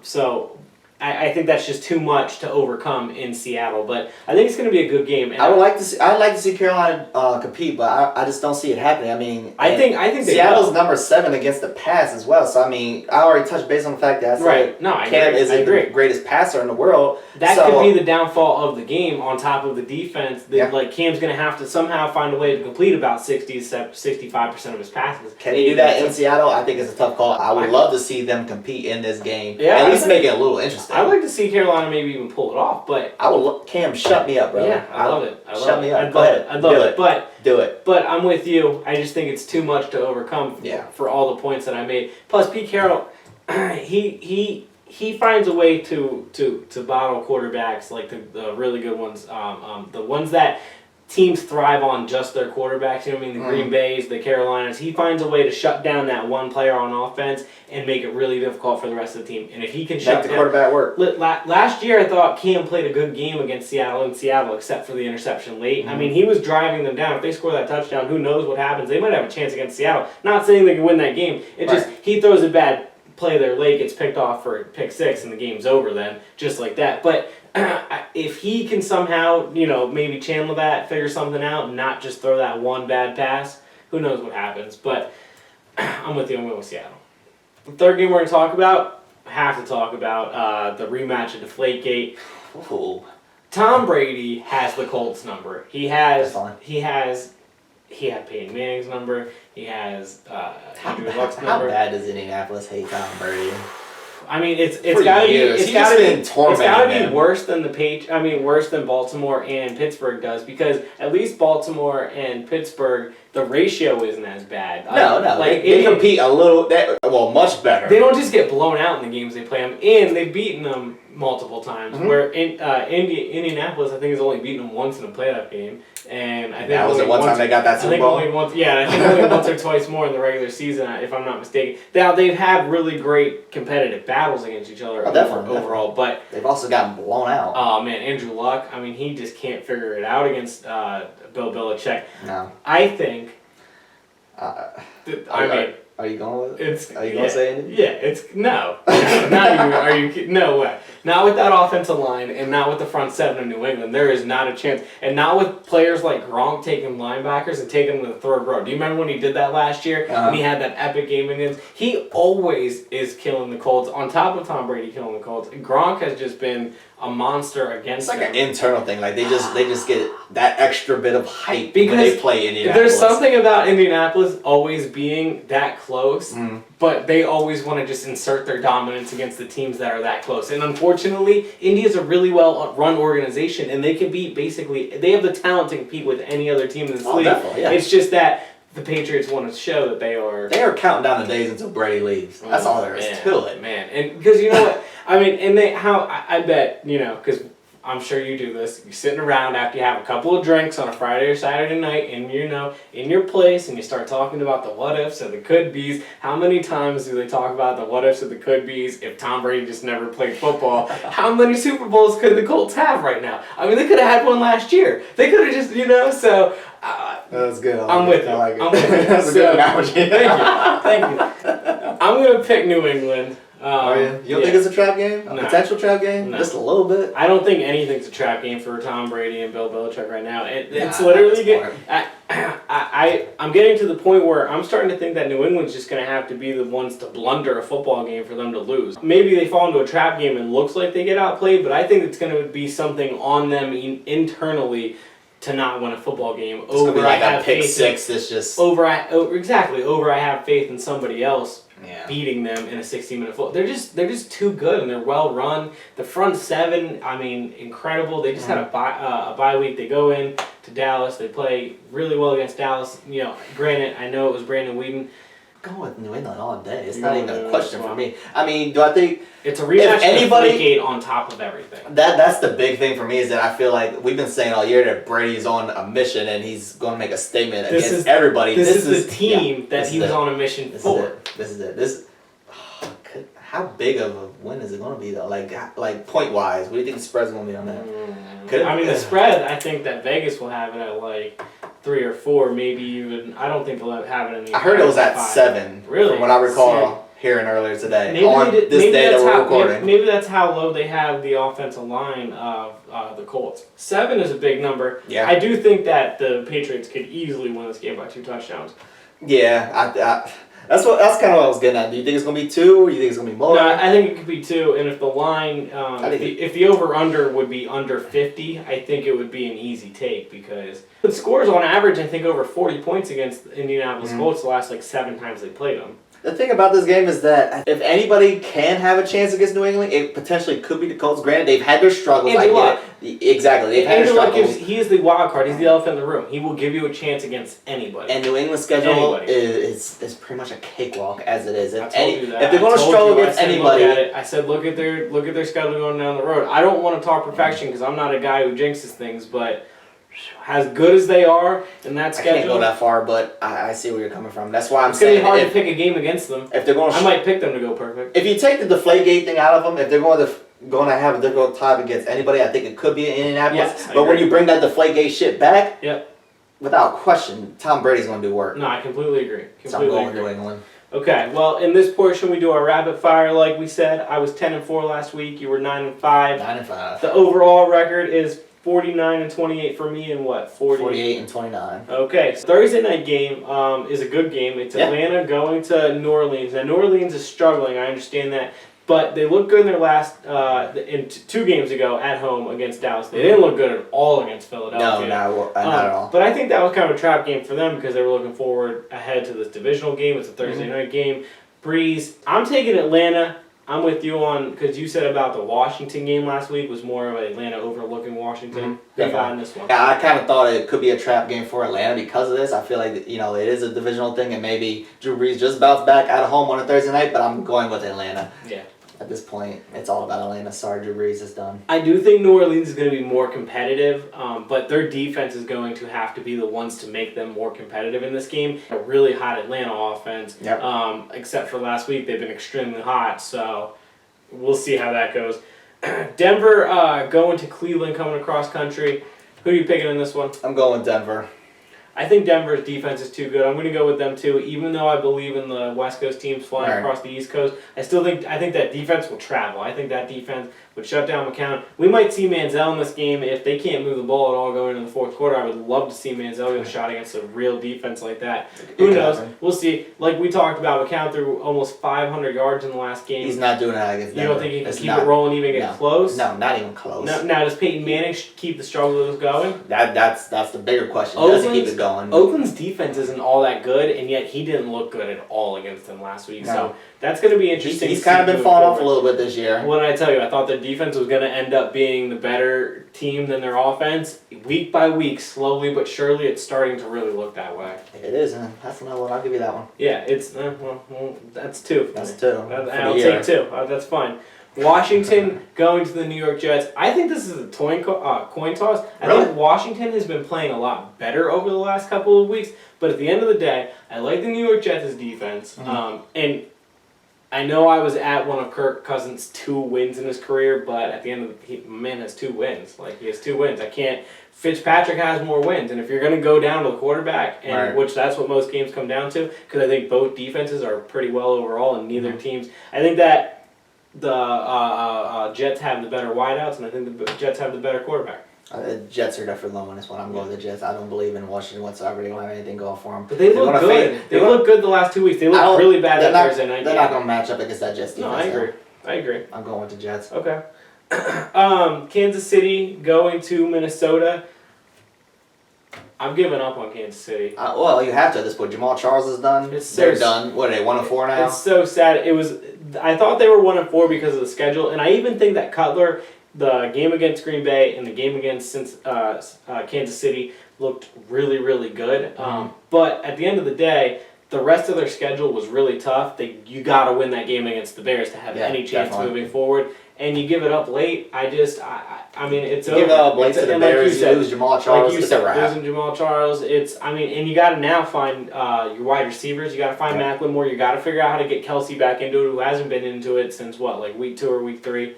So I think that's just too much to overcome in Seattle, but I think it's going to be a good game. And I'd like to see Carolina compete, but I just don't see it happening. I mean, I think Seattle's number 7 against the pass as well. So I mean, I already touched base on the fact that Cam is the greatest passer in the world. That could be the downfall of the game. On top of the defense, like Cam's going to have to somehow find a way to complete about 65% of his passes. Can he do that in Seattle? I think it's a tough call. I would love to see them compete in this game. Yeah, at least make it a little interesting. I'd like to see Carolina maybe even pull it off, but Cam, shut me up, bro. Yeah, I love it. Shut me up. Go ahead. I'd love it. But do it. But I'm with you. I just think it's too much to overcome for all the points that I made. Plus, Pete Carroll, he finds a way to bottle quarterbacks, like the really good ones, the ones that teams thrive on just their quarterbacks. You know what I mean? The Green Bays, the Carolinas. He finds a way to shut down that one player on offense and make it really difficult for the rest of the team. And if he can shut the quarterback work. Last year, I thought Cam played a good game against Seattle, except for the interception late. I mean, he was driving them down. If they score that touchdown, who knows what happens? They might have a chance against Seattle. Not saying they can win that game. It just he throws a bad play there late, gets picked off for pick 6, and the game's over then, just like that. But if he can somehow, maybe channel that, figure something out, and not just throw that one bad pass, who knows what happens. But I'm with you. I'm going with Seattle. The third game we're going to talk about, I have to talk about the rematch of deflate-gate. Tom Brady has the Colts number. He had Peyton Manning's number. He has Andrew Luck's number. How bad does Indianapolis hate Tom Brady? I mean, it's gotta be worse than worse than Baltimore and Pittsburgh does, because at least Baltimore and Pittsburgh, the ratio isn't as bad. No, they compete a little, much better. They don't just get blown out in the games they play them, and they've beaten them multiple times. Where Indianapolis, I think, has only beaten them once in a playoff game. And I think that was the one time they got that Super Bowl. I think only once or twice more in the regular season, if I'm not mistaken. Now they've had really great competitive battles against each other overall, but they've also gotten blown out. Oh man, Andrew Luck. I mean, he just can't figure it out against Bill Belichick. No, I think. Are you going with it? Are you going to say anything? Yeah, it's no. No way. Not with that offensive line, and not with the front 7 of New England. There is not a chance. And not with players like Gronk taking linebackers and taking them to the third row. Do you remember when he did that last year? When he had that epic game against? He always is killing the Colts. On top of Tom Brady killing the Colts, Gronk has just been a monster against them. It's like an internal thing. Like they just get that extra bit of hype because when they play Indianapolis. There's something about Indianapolis always being that close, but they always want to just insert their dominance against the teams that are that close. And unfortunately, India's a really well-run organization, and they can beat they have the talent to compete with any other team in this league. Definitely, yeah. It's just that the Patriots want to show that they are. They are counting down the days until Brady leaves. That's all there is to it, man. And because you know what, I mean, and I bet because I'm sure you do this. You're sitting around after you have a couple of drinks on a Friday or Saturday night, and in your place, and you start talking about the what ifs and the could be's. How many times do they talk about the what ifs and the could be's if Tom Brady just never played football? How many Super Bowls could the Colts have right now? I mean, they could have had one last year. They could have just so. That's good. I'm with you. I like it. I'm with you. That's a good analogy. Thank you. I'm gonna pick New England. You don't think it's a trap game? A potential trap game? No. Just a little bit? I don't think anything's a trap game for Tom Brady and Bill Belichick right now. It's literally I'm getting to the point where I'm starting to think that New England's just going to have to be the ones to blunder a football game for them to lose. Maybe they fall into a trap game and looks like they get outplayed, but I think it's going to be something on them internally to not win a football game. It's over like a pick six. It's just over. I have faith in somebody else. Yeah. Beating them in a 60-minute football. They're just too good, and they're well run. The front seven, I mean, incredible. They just had a bye week. They go in to Dallas. They play really well against Dallas. Granted, I know it was Brandon Weeden. Going with New England all day. It's not even a question for me. I mean, do I think it's a rematch? Deflate-gate on top of everything. That's the big thing for me is that I feel like we've been saying all year that Brady's on a mission and he's going to make a statement against everybody. This is the team that he was on a mission for. This is it. How big of a win is it going to be though? Like point wise, what do you think the spread's going to be on that? The spread. I think that Vegas will have it at like 3 or 4, maybe even. I don't think they'll have it in the. I heard it was at 7. Really? From what I recall hearing earlier today. Maybe that's how low they have the offensive line of the Colts. 7 is a big number. Yeah. I do think that the Patriots could easily win this game by 2 touchdowns. Yeah, that's kind of what I was getting at. Do you think it's gonna be 2, or do you think it's gonna be more? No, I think it could be 2. And if the line, if the over/under would be under 50, I think it would be an easy take because the scores on average, I think over 40 points against the Indianapolis Colts the last 7 times they played them. The thing about this game is that if anybody can have a chance against New England, it potentially could be the Colts. Granted, they've had their struggles. Exactly. They've had their struggles. He is the wild card. He's the elephant in the room. He will give you a chance against anybody. And New England's schedule is pretty much a cakewalk as it is. I told you that. If they're going to struggle against anybody, I said look at their schedule going down the road. I don't want to talk perfection because I'm not a guy who jinxes things, but as good as they are in that schedule, I can't go that far, but I see where you're coming from. That's why I'm saying it's gonna be hard to pick a game against them. If they're going, I might pick them to go perfect. If you take the deflate-gate thing out of them, if they're going to have a difficult time against anybody, I think it could be in Indianapolis. Yes, but when you bring that deflate-gate shit back, yep, without question, Tom Brady's going to do work. No, I completely agree. So I'm going New England. Okay, well, in this portion we do our rapid fire like we said. I was 10-4 last week. You were 9-5. 9-5. The overall record is 49-28 for me, and what? 48-29. Okay, so Thursday night game is a good game. It's Atlanta going to New Orleans. Now, New Orleans is struggling. I understand that. But they looked good in their last, in 2 games ago at home against Dallas. They didn't look good at all against Philadelphia. No, not at all. But I think that was kind of a trap game for them because they were looking forward ahead to this divisional game. It's a Thursday night game. Breeze. I'm taking Atlanta. I'm with you on, because you said about the Washington game last week was more of Atlanta overlooking Washington. They got in this one. Yeah, I kind of thought it could be a trap game for Atlanta because of this. I feel like, it is a divisional thing, and maybe Drew Brees just bounced back at home on a Thursday night, but I'm going with Atlanta. Yeah. At this point, it's all about Atlanta. Sorry, Drew Brees is done. I do think New Orleans is going to be more competitive, but their defense is going to have to be the ones to make them more competitive in this game. A really hot Atlanta offense, except for last week, they've been extremely hot, so we'll see how that goes. Denver going to Cleveland, coming across country. Who are you picking in this one? I'm going with Denver. I think Denver's defense is too good. I'm going to go with them too. Even though I believe in the West Coast teams flying across the East Coast, I think that defense will travel. I think that defense would shut down McCown. We might see Manziel in this game if they can't move the ball at all going into the fourth quarter. I would love to see Manziel get a shot against a real defense like that. Who knows? We'll see. Like we talked about, McCown threw almost 500 yards in the last game. He's not doing that against Denver. You don't think he can keep it rolling, even get close? No, not even close. Now, does Peyton Manning keep the struggles going? That's the bigger question. Does he keep it going? Oakland's defense isn't all that good, and yet he didn't look good at all against them last week. No. So that's going to be interesting. He's kind of been falling off a little bit this year. What did I tell you? I thought their defense was going to end up being the better team than their offense, week by week, slowly but surely, it's starting to really look that way. It is, and that's another one. I'll give you that one. Yeah, it's well, that's two. That's two. I'll take two. That's fine. Washington going to the New York Jets. I think this is a coin toss. I think Washington has been playing a lot better over the last couple of weeks. But at the end of the day, I like the New York Jets' defense. And I know I was at one of Kirk Cousins' 2 wins in his career, but at the end of the man has 2 wins. Like, he has 2 wins. I can't. Fitzpatrick has more wins, and if you're going to go down to the quarterback, and which that's what most games come down to, because I think both defenses are pretty well overall, and neither teams. I think that the Jets have the better wideouts, and I think the Jets have the better quarterback. The Jets are definitely low on this one. I'm going with the Jets. I don't believe in Washington whatsoever. They don't have anything going for them. But they look good. They look good the last 2 weeks. They look really bad that Thursday night. They're not going to match up against that Jets defense. No, I agree. I'm going with the Jets. Okay. Kansas City going to Minnesota. I'm giving up on Kansas City. Well, you have to at this point. Jamal Charles is done. They're done. What are they, 1-4 now? It's so sad. I thought they were 1-4 because of the schedule, and I even think that Cutler, the game against Green Bay and the game against Kansas City, looked really, really good. But at the end of the day, the rest of their schedule was really tough. You got to win that game against the Bears to have any chance moving forward. And you give it up late. I mean, it's over. Give it up late to the Bears. You lose Jamal Charles. Like you said, losing Jamal Charles. And you got to now find your wide receivers. You got to find Macklemore. You got to figure out how to get Kelsey back into it, who hasn't been into it since week 2 or week 3.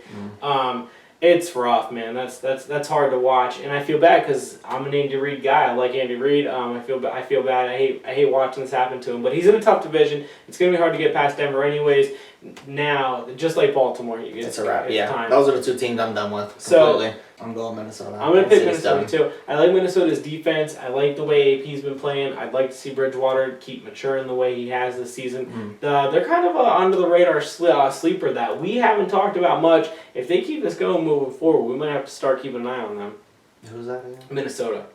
It's rough, man. That's hard to watch, and I feel bad because I'm an Andy Reid guy. I like Andy Reid. I feel bad. I hate watching this happen to him. But he's in a tough division. It's gonna be hard to get past Denver, anyways. Now, just like Baltimore, it's a wrap. Time. Those are the 2 teams I'm done with. Completely. I'm going Minnesota. I'm going to pick Minnesota too. I like Minnesota's defense. I like the way AP's been playing. I'd like to see Bridgewater keep maturing the way he has this season. They're kind of under the radar sleeper that we haven't talked about much. If they keep this going moving forward, we might have to start keeping an eye on them. Who's that again? Minnesota.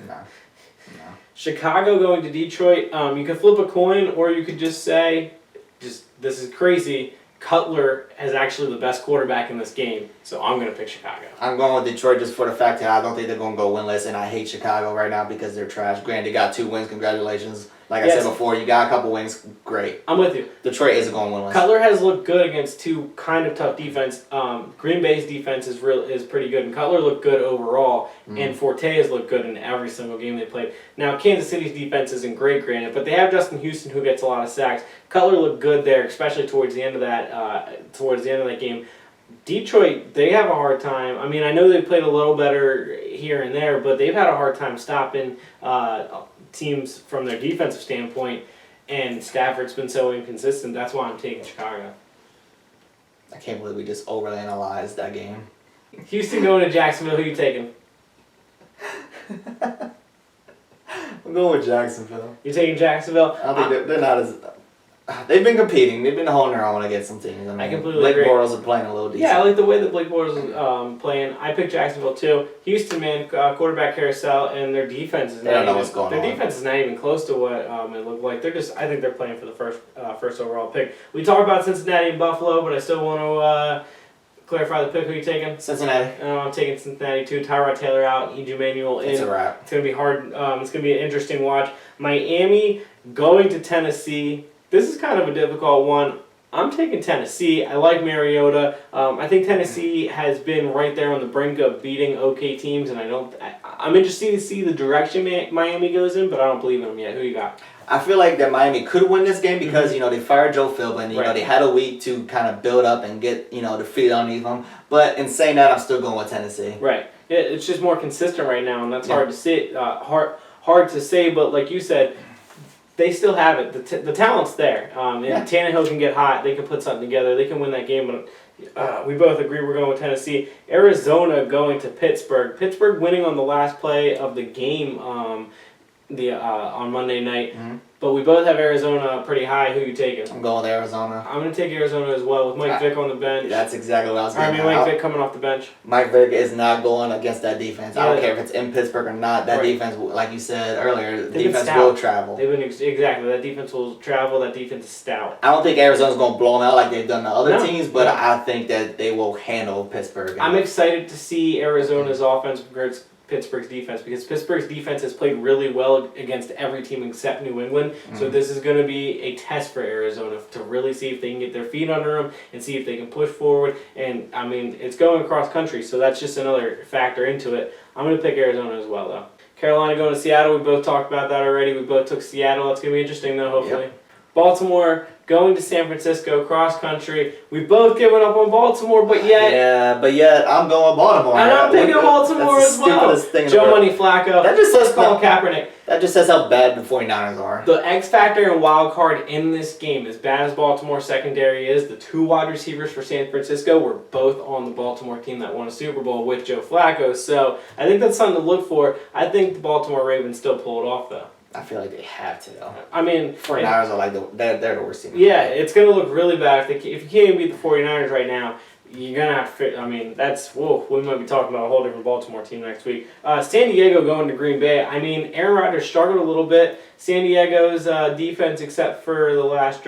No. Chicago going to Detroit. You could flip a coin, or you could just say, this is crazy. Cutler is actually the best quarterback in this game, so I'm going to pick Chicago. I'm going with Detroit just for the fact that I don't think they're going to go winless, and I hate Chicago right now because they're trash. Granted, they got 2 wins. Congratulations. Like I said before, you got a couple wins. Great. I'm with you. Detroit isn't going winless. Cutler has looked good against 2 kind of tough defense. Green Bay's defense is pretty good, and Cutler looked good overall, and Forte has looked good in every single game they played. Now, Kansas City's defense isn't great, granted, but they have Justin Houston, who gets a lot of sacks. Cutler looked good there, especially towards the end of that game. Detroit, they have a hard time. I mean, I know they've played a little better here and there, but they've had a hard time stopping teams from their defensive standpoint, and Stafford's been so inconsistent. That's why I'm taking Chicago. I can't believe we just overanalyzed that game. Houston going to Jacksonville. Who are you taking? I'm going with Jacksonville. You're taking Jacksonville? I think they're not as... They've been competing. They've been holding their own against some teams. I completely agree. Blake Bortles are playing a little decent. Yeah, I like the way that Blake Bortles is playing. I picked Jacksonville too. Houston, man, quarterback carousel, and their defense is defense is not even close to what it looked like. I think they're playing for the first overall pick. We talked about Cincinnati and Buffalo, but I still want to clarify the pick. Who are you taking? Cincinnati. I'm taking Cincinnati too. Tyrod Taylor out. EJ Manuel in. It's a wrap. It's going to be hard. It's going to be an interesting watch. Miami going to Tennessee. This is kind of a difficult one. I'm taking Tennessee. I like Mariota. I think Tennessee has been right there on the brink of beating okay teams, and I'm interested to see the direction Miami goes in, but I don't believe in them yet. Who you got? I feel like that Miami could win this game because they fired Joe Philbin. They had a week to kind of build up and get the feet underneath them. But in saying that, I'm still going with Tennessee. Right. Yeah, it's just more consistent right now, and that's hard to say. Hard to say, but like you said, they still have it. The talent's there. And Tannehill can get hot. They can put something together. They can win that game. But we both agree we're going with Tennessee. Arizona going to Pittsburgh. Pittsburgh winning on the last play of the game on Monday night. But we both have Arizona pretty high. Who you taking? I'm going with Arizona. I'm going to take Arizona as well with Mike Vick on the bench. That's exactly what I was getting Mike Vick coming off the bench. Mike Vick is not going against that defense. Yeah. I don't care if it's in Pittsburgh or not. That defense, like you said earlier, the defense will travel. They've been exactly. That defense will travel. That defense is stout. I don't think Arizona's going to blow them out like they've done the other teams, but I think that they will handle Pittsburgh. I'm excited to see Arizona's offense versus Pittsburgh's defense, because Pittsburgh's defense has played really well against every team except New England. So this is going to be a test for Arizona to really see if they can get their feet under them and see if they can push forward. And I mean, it's going across country, so that's just another factor into it. I'm going to pick Arizona as well, though. Carolina going to Seattle. We both talked about that already. We both took Seattle. That's going to be interesting, though, hopefully. Yep. Baltimore going to San Francisco, cross country. We've both given up on Baltimore, but yet... Yeah, but yet I'm going with Baltimore. And I'm picking Baltimore as well. Joe Money Flacco. That just says Colin Kaepernick. That just says how bad the 49ers are. The X factor and wild card in this game, as bad as Baltimore's secondary is, the two wide receivers for San Francisco were both on the Baltimore team that won a Super Bowl with Joe Flacco. So I think that's something to look for. I think the Baltimore Ravens still pull it off, though. I feel like they have to, though. I mean... 49ers are like they're the worst team. Yeah, it's going to look really bad. If you can't even beat the 49ers right now, you're going to have to... I mean, that's... Whoa, we might be talking about a whole different Baltimore team next week. San Diego going to Green Bay. I mean, Aaron Rodgers struggled a little bit. San Diego's defense, except for the last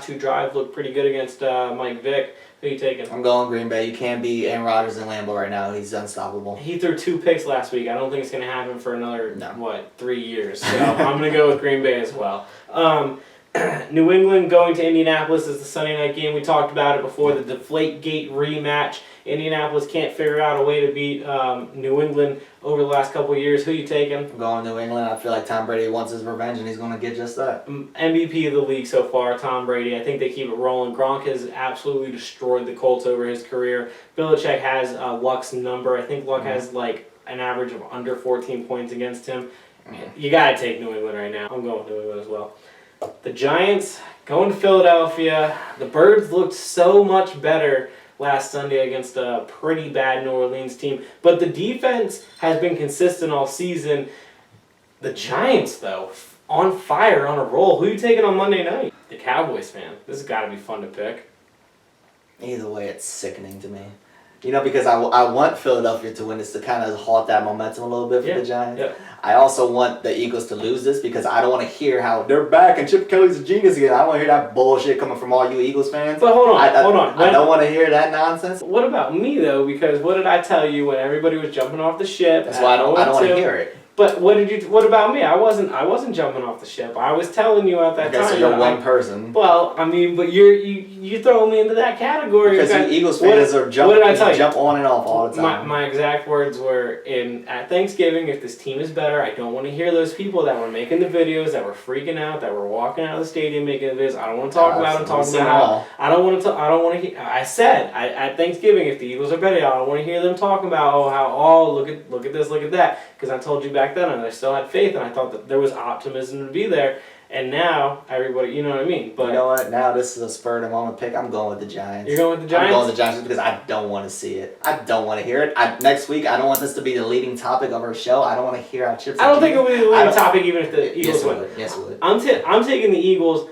two drives, looked pretty good against Mike Vick. Who are you taking? I'm going Green Bay. You can't beat Aaron Rodgers in Lambeau right now. He's unstoppable. He threw 2 picks last week. I don't think it's going to happen for another, 3 years. So I'm going to go with Green Bay as well. New England going to Indianapolis is the Sunday night game. We talked about it before, the deflate-gate rematch. Indianapolis can't figure out a way to beat New England over the last couple of years. Who you taking? I'm going New England. I feel like Tom Brady wants his revenge, and he's going to get just that. MVP of the league so far, Tom Brady. I think they keep it rolling. Gronk has absolutely destroyed the Colts over his career. Belichick has Luck's number. I think Luck has like an average of under 14 points against him. You got to take New England right now. I'm going with New England as well. The Giants going to Philadelphia. The Birds looked so much better last Sunday against a pretty bad New Orleans team. But the defense has been consistent all season. The Giants, though, on fire, on a roll. Who are you taking on Monday night? The Cowboys, fan. This has got to be fun to pick. Either way, it's sickening to me. You know, because I want Philadelphia to win this to kind of halt that momentum a little bit for the Giants. Yeah. I also want the Eagles to lose this because I don't want to hear how they're back and Chip Kelly's a genius again. I don't want to hear that bullshit coming from all you Eagles fans. But hold on. I don't want to hear that nonsense. What about me, though? Because what did I tell you when everybody was jumping off the ship? That's why I don't want to hear it. But what about me? I wasn't jumping off the ship. I was telling you at that time. So you're one person. Well, I mean, but you throw me into that category. Because you Eagles fans jump on and off all the time. My exact words were at Thanksgiving, if this team is better, I don't want to hear those people that were making the videos, that were freaking out, that were walking out of the stadium making the videos. I don't want to talk about them. Talking about how I don't want to hear. I said at Thanksgiving, if the Eagles are better, I don't want to hear them talking about look at this, look at that. Because I told you back then, and I still had faith, and I thought that there was optimism to be there. And now, everybody, you know what I mean? But you know what? Now this is a spur of the moment pick. I'm going with the Giants. You're going with the Giants? I'm going with the Giants because I don't want to see it. I don't want to hear it. Next week, I don't want this to be the leading topic of our show. I don't want to hear how Chips. I don't think it will be the leading topic even if the Eagles win. Yes, it would. I'm taking the Eagles.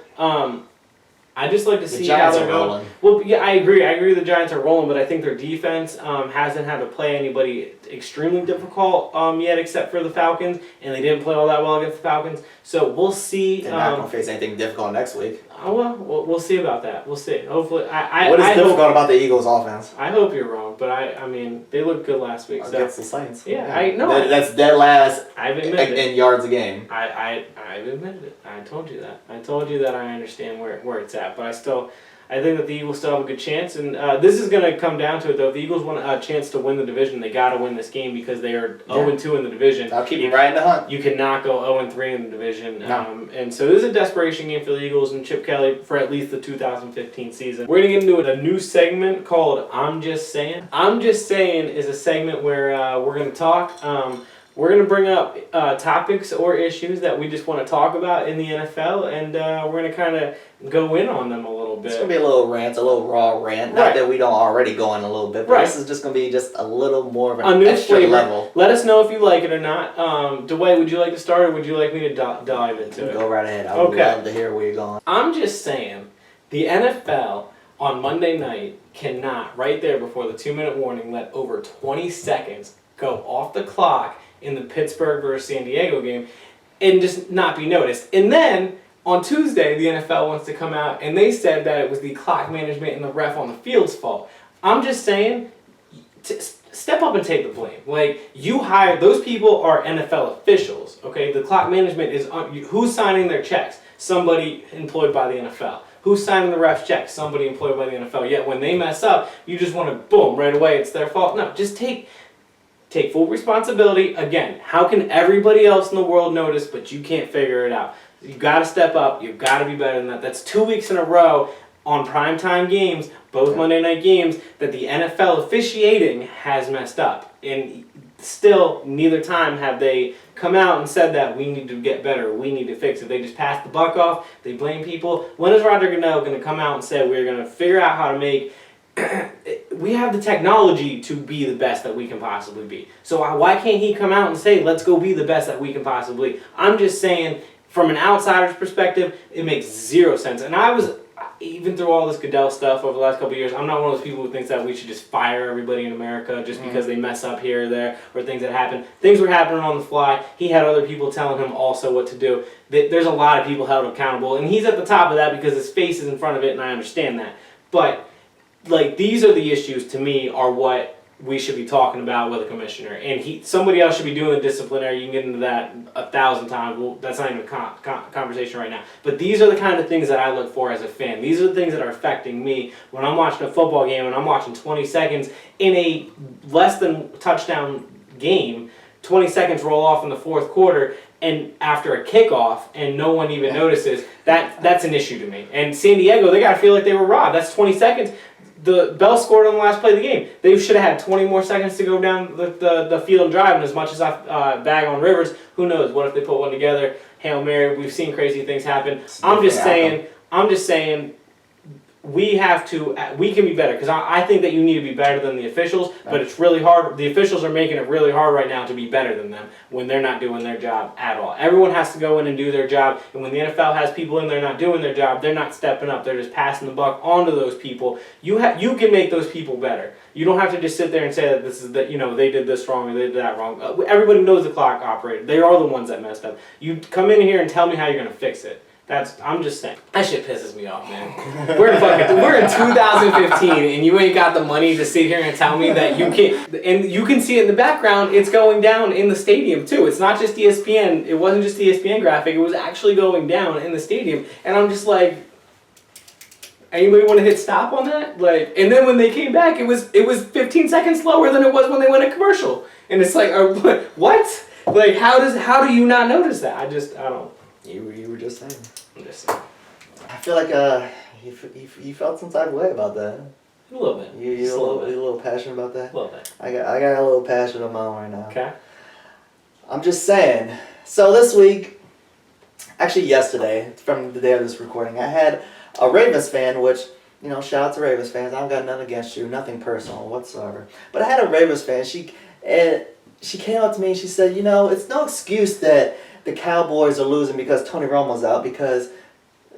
I just like to see how they're rolling. Well, yeah, I agree. The Giants are rolling, but I think their defense hasn't had to play anybody extremely difficult yet, except for the Falcons, and they didn't play all that well against the Falcons. So we'll see. They're not going to face anything difficult next week. Well, we'll see about that. We'll see. Hopefully, what is difficult about the Eagles' offense? I hope you're wrong, but I mean, they looked good last week. Against the Saints. Yeah, I know. That's dead last. I've admitted in yards a game. I've admitted it. I told you that. I told you that I understand where it's at, but I think that the Eagles still have a good chance, and this is going to come down to it, though. If the Eagles want a chance to win the division, they got to win this game because they are 0-2 in the division. I'll keep them right in the hunt. You cannot go 0-3 in the division. No. And so this is a desperation game for the Eagles and Chip Kelly for at least the 2015 season. We're going to get into a new segment called I'm Just Sayin. I'm Just Sayin is a segment where we're going to talk. we're going to bring up topics or issues that we just want to talk about in the NFL, and we're going to kind of go in on them a little bit. It's going to be a little rant, a little raw rant. Not that we don't already go in a little bit, but this is just going to be just a little more of an extra flavor. Level. Let us know if you like it or not. Dwight, would you like to start, or would you like me to dive into it? Go right ahead. I would love to hear where you're going. I'm just saying, the NFL on Monday night cannot, right there before the 2-minute warning, let over 20 seconds go off the clock in the Pittsburgh versus San Diego game and just not be noticed. And then on Tuesday, the NFL wants to come out and they said that it was the clock management and the ref on the field's fault. I'm just saying, step up and take the blame. Like, you hired, those people are NFL officials, okay? The clock management is, who's signing their checks? Somebody employed by the NFL. Who's signing the ref's checks? Somebody employed by the NFL. Yet when they mess up, you just want to, boom, right away, it's their fault. No, just take full responsibility. Again, how can everybody else in the world notice, but you can't figure it out? You've got to step up. You've got to be better than that. That's 2 weeks in a row on primetime games, both Monday night games, that the NFL officiating has messed up. And still, neither time have they come out and said that we need to get better, we need to fix it. They just pass the buck off. They blame people. When is Roger Goodell going to come out and say we're going to figure out how to make we have the technology to be the best that we can possibly be. So why can't he come out and say, let's go be the best that we can possibly be? I'm just saying, from an outsider's perspective, it makes zero sense. And I was, even through all this Goodell stuff over the last couple of years, I'm not one of those people who thinks that we should just fire everybody in America just because they mess up here or there or things that happen. Things were happening on the fly. He had other people telling him also what to do. There's a lot of people held accountable. And he's at the top of that because his face is in front of it, and I understand that. But like, these are the issues, to me, are what we should be talking about with a commissioner. And somebody else should be doing the disciplinary. You can get into that 1,000 times. Well, that's not even a conversation right now. But these are the kind of things that I look for as a fan. These are the things that are affecting me when I'm watching a football game and I'm watching 20 seconds in a less than touchdown game. 20 seconds roll off in the fourth quarter, and after a kickoff, and no one even notices, that's an issue to me. And San Diego, they got to feel like they were robbed. That's 20 seconds. The Bell scored on the last play of the game. They should have had 20 more seconds to go down the field and drive. And as much as I bag on Rivers, who knows? What if they put one together? Hail Mary. We've seen crazy things happen. I'm just saying, we can be better, because I think that you need to be better than the officials, but it's really hard. The officials are making it really hard right now to be better than them when they're not doing their job at all. Everyone has to go in and do their job, and when the NFL has people in there not doing their job, they're not stepping up. They're just passing the buck onto those people. You can make those people better. You don't have to just sit there and say that they did this wrong or they did that wrong. Everybody knows the clock operated. They are the ones that messed up. You come in here and tell me how you're going to fix it. I'm just saying. That shit pisses me off, man. We're in 2015, and you ain't got the money to sit here and tell me that you can't. And you can see it in the background. It's going down in the stadium too. It's not just ESPN. It wasn't just the ESPN graphic. It was actually going down in the stadium. And I'm just like, anybody want to hit stop on that? Like, and then when they came back, it was 15 seconds slower than it was when they went to commercial. And it's like, what? Like, how do you not notice that? I don't. You were just saying. I'm just saying. I feel like you felt some type of way about that. A little bit. You a little passionate about that? A little bit. I got a little passion of my own right now. Okay. I'm just saying. So this week, actually yesterday, from the day of this recording, I had a Ravens fan, which, shout out to Ravens fans. I've got nothing against you, nothing personal whatsoever. But I had a Ravens fan. She came up to me and she said, it's no excuse that the Cowboys are losing because Tony Romo's out, because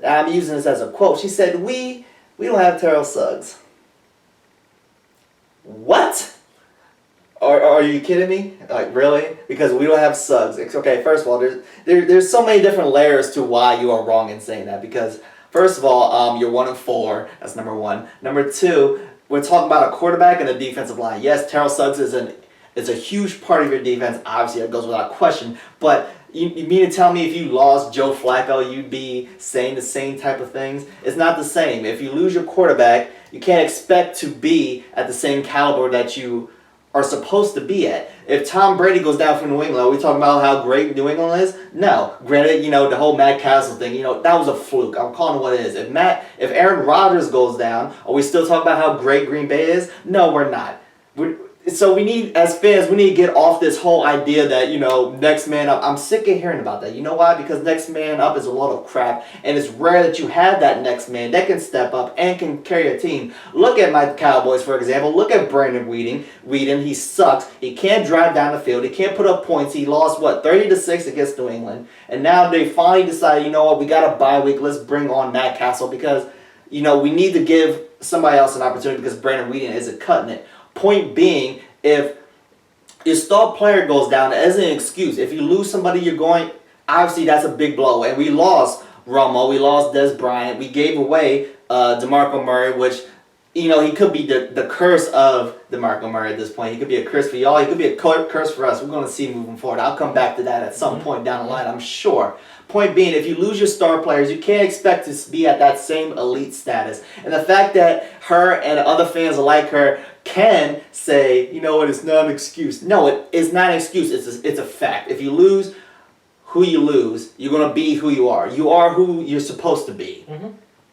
I'm using this as a quote. She said, we don't have Terrell Suggs. What? Are you kidding me? Like, really? Because we don't have Suggs. Okay, first of all, there's so many different layers to why you are wrong in saying that. Because first of all, you're 1-4. That's number one. Number two, we're talking about a quarterback and a defensive line. Yes, Terrell Suggs is a huge part of your defense. Obviously, that goes without question. But you mean to tell me if you lost Joe Flacco, you'd be saying the same type of things? It's not the same. If you lose your quarterback, you can't expect to be at the same caliber that you are supposed to be at. If Tom Brady goes down for New England, are we talking about how great New England is? No. Granted, the whole Matt Castle thing, that was a fluke. I'm calling it what it is. If Aaron Rodgers goes down, are we still talking about how great Green Bay is? No, we're not. So we need, as fans, we need to get off this whole idea that, next man up. I'm sick of hearing about that. You know why? Because next man up is a lot of crap, and it's rare that you have that next man that can step up and can carry a team. Look at my Cowboys, for example. Look at Brandon Weeden. He sucks. He can't drive down the field. He can't put up points. He lost, 30-6 against New England. And now they finally decided, you know what, we got a bye week. Let's bring on Matt Castle because, we need to give somebody else an opportunity because Brandon Weeden isn't cutting it. Point being, if your star player goes down as an excuse, if you lose somebody, obviously that's a big blow. And we lost Romo, we lost Des Bryant, we gave away DeMarco Murray, which, he could be the curse of DeMarco Murray at this point. He could be a curse for y'all, he could be a curse for us. We're going to see moving forward. I'll come back to that at some point down the line, I'm sure. Point being, if you lose your star players, you can't expect to be at that same elite status. And the fact that her and other fans like her can say, you know what, it's not an excuse. No, it is not an excuse. It's a fact. If you lose who you lose, you're going to be who you are. You are who you're supposed to be.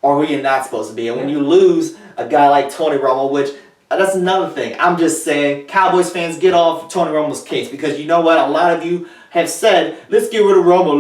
Or who you're not supposed to be. And when you lose a guy like Tony Romo, which that's another thing. I'm just saying, Cowboys fans, get off Tony Romo's case. Because you know what? A lot of you have said, let's get rid of Romo.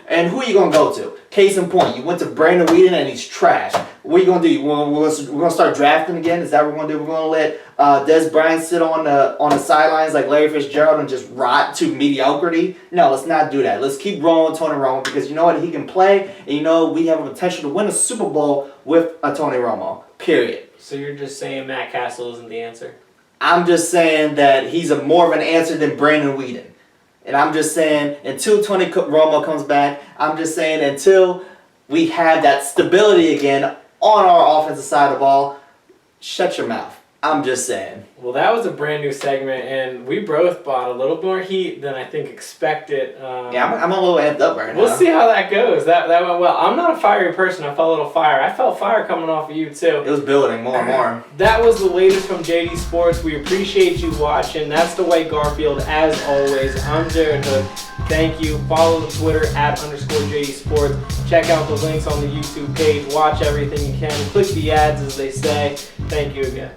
And who are you going to go to? Case in point, you went to Brandon Weeden and he's trash. What are you going to do? We're going to start drafting again? Is that what we're going to do? We're going to let Des Bryant sit on the sidelines like Larry Fitzgerald and just rot to mediocrity? No, let's not do that. Let's keep rolling with Tony Romo because you know what? He can play and we have a potential to win a Super Bowl with a Tony Romo. Period. So you're just saying Matt Castle isn't the answer? I'm just saying that he's more of an answer than Brandon Weeden. And I'm just saying, until Tony Romo comes back, I'm just saying until we have that stability again on our offensive side of the ball, shut your mouth. I'm just saying. Well, that was a brand new segment, and we both bought a little more heat than I think expected. Yeah, I'm a little amped up right now. We'll see how that goes. That went well. I'm not a fiery person. I felt a little fire. I felt fire coming off of you, too. It was building more and more. That was the latest from JD Sports. We appreciate you watching. That's Dwight Garfield, as always. I'm Jarrett Hood. Thank you. Follow the Twitter @_JD Sports. Check out the links on the YouTube page. Watch everything you can. Click the ads, as they say. Thank you again.